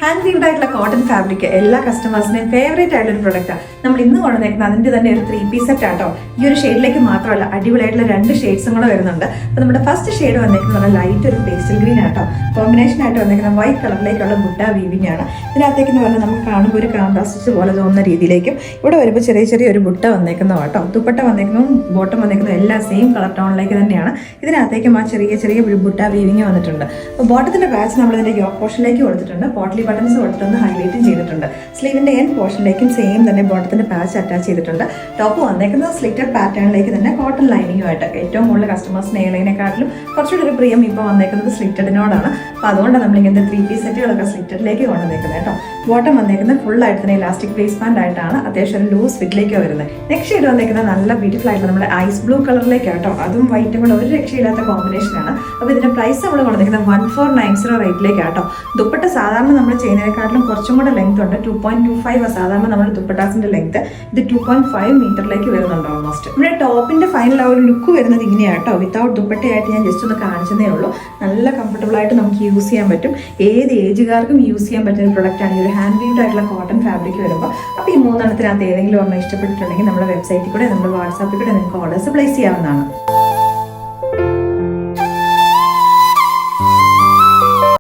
Hand weaved ആയിട്ടുള്ള cotton fabric എല്ലാ കസ്റ്റമേഴ്സിനെയും favourite ആയിട്ടുള്ള ഒരു പ്രൊഡക്റ്റാണ്. നമ്മൾ ഇന്ന് കൊണ്ടുവന്നേക്കുന്നത് അതിന്റെ തന്നെ ഒരു 3-piece സെറ്റ് ആട്ടോ. ഈ ഒരു ഷെയ്ഡിലേക്ക് മാത്രമല്ല, അടിപൊളിയായിട്ടുള്ള 2 ഷെയ്ഡ്സും കൂടെ വരുന്നുണ്ട്. അപ്പോൾ നമ്മുടെ ഫസ്റ്റ് ഷെയ്ഡ് വന്നേക്കുന്നത് ലൈറ്റ് ഒരു പേസ്റ്റൽ ഗ്രീൻ ആട്ടോ. കോമ്പിനേഷൻ ആയിട്ട് വന്നേക്കുന്ന വൈറ്റ് കളറിലേക്കുള്ള ബുട്ട വീവിംഗ് ആണ്. ഇതിനകത്തേക്ക് എന്ന് പറഞ്ഞാൽ നമുക്ക് കാണുമ്പോൾ ഒരു കോൺട്രാസ്റ്റ് പോലെ തോന്നുന്ന രീതിയിലേക്കും ഇവിടെ വരുമ്പോൾ ചെറിയ ഒരു ബുട്ട വന്നേക്കുന്നോ കേട്ടോ. ദുപ്പട്ട വന്നേക്കുന്നതും ബോട്ടം വന്നേക്കുന്നതും എല്ലാം സെയിം കളർ ടോണിലേക്ക് തന്നെയാണ്. ഇതിനകത്തേക്കും ആ ചെറിയ ഒരു ബുട്ട വീവിംഗ് വന്നിട്ടുണ്ട്. അപ്പോൾ ബോട്ടത്തിന്റെ പാച്ച് നമ്മൾ ഇതിന്റെ യോക്ക് പോർഷനിലേക്ക് കൊടുത്തിട്ടുണ്ട്. പോട്ട്ലി ബട്ടൺസ് കൊടുത്തിട്ടൊന്ന് ഹൈലൈറ്റും ചെയ്തിട്ടുണ്ട്. സ്ലീവിന്റെ എൻഡ് പോർഷനിലേക്കും സെയിം തന്നെ ബോട്ടത്തിന്റെ പാച്ച് അറ്റാച്ച് ചെയ്തിട്ടുണ്ട്. ടോപ്പ് വന്നേക്കുന്നത് സ്ലിറ്റഡ് പാറ്റേണിലേക്ക് തന്നെ കോട്ടൺ ലൈനിങ്ങുമായിട്ട്. ഏറ്റവും കൂടുതൽ കസ്റ്റമേഴ്സിന് ഏലൈനെക്കാട്ടിലും കുറച്ചുകൂടി ഒരു പ്രിയം ഇപ്പോൾ വന്നേക്കുന്നത് സ്ലിറ്റഡിനോടാണ്. അപ്പോൾ അതുകൊണ്ടാണ് നമ്മൾ ഇങ്ങനത്തെ 3-piece സെറ്റുകളൊക്കെ സ്ലിറ്റഡിലേക്ക് കൊണ്ടുവന്നേക്കുന്നത് കേട്ടോ. ബോട്ടം വന്നേക്കുന്നത് ഫുൾ ആയിട്ട് തന്നെ ഇലാസ്റ്റിക് വേസ്റ്റ് ബാൻഡ് ആയിട്ടാണ്. അത്യാവശ്യം ഒരു ലൂസ് ഫിറ്റിലേക്ക് വരുന്നത്. നെക്സ്റ്റ് ഷെയ്ഡ് വന്നേക്കുന്നത് നല്ല ബ്യൂട്ടിഫുൾ ആയിട്ട് നമ്മുടെ ഐസ് ബ്ലൂ കളറിലേക്ക് കേട്ടോ. അതും വൈറ്റും കൂടെ ഒരു രക്ഷയില്ലാത്ത കോമ്പിനേഷനാണ്. അപ്പോൾ ഇതിന്റെ പ്രൈസ് നമ്മൾ കൊണ്ടുവന്നിരിക്കുന്നത് 1490 റേറ്റിലേക്ക് കേട്ടോ. ദുപ്പട്ട സാധാരണ നമ്മൾ ചെയ്യുന്നതിനെക്കാട്ടിലും കുറച്ചും കൂടെ ലെങ്ത് ഉണ്ട്. 2.25 സാധാരണ നമ്മുടെ ദുപ്പട്ടാസിന്റെ ലെങ്ത്. ഇത് 2.5 മീറ്ററിലേക്ക് വരുന്നുണ്ട് ഓൾമോസ്റ്റ്. നമ്മുടെ ടോപ്പിന്റെ ഫൈനൽ ആ ഒരു ലുക്ക് വരുന്നത് ഇങ്ങനെയാട്ടോ. വിത്തൗട്ട് ദുപ്പട്ടയായിട്ട് ഞാൻ ജസ്റ്റ് ഒന്ന് കാണിച്ചതേ ഉള്ളൂ. നല്ല കംഫർട്ടബിൾ ആയിട്ട് നമുക്ക് യൂസ് ചെയ്യാൻ പറ്റും. ഏത് ഏജുകാർക്കും യൂസ് ചെയ്യാൻ പറ്റുന്ന ഒരു പ്രൊഡക്റ്റാണ് ഈ ഒരു ഹാൻഡ് വീവ്ഡ് ആയിട്ടുള്ള കോട്ടൺ ഫാബ്രിക് വരുമ്പോൾ. അപ്പോൾ ഈ 3 എണ്ണത്തിനകത്ത് ഏതെങ്കിലും ഒരെണ്ണം ഇഷ്ടപ്പെട്ടിട്ടുണ്ടെങ്കിൽ നമ്മുടെ വെബ്സൈറ്റിൽ കൂടെ നമ്മുടെ വാട്സാപ്പിൽ കൂടെ നിങ്ങൾക്ക് ഓർഡേഴ്സ് പ്ലേസ് ചെയ്യാവുന്നതാണ്.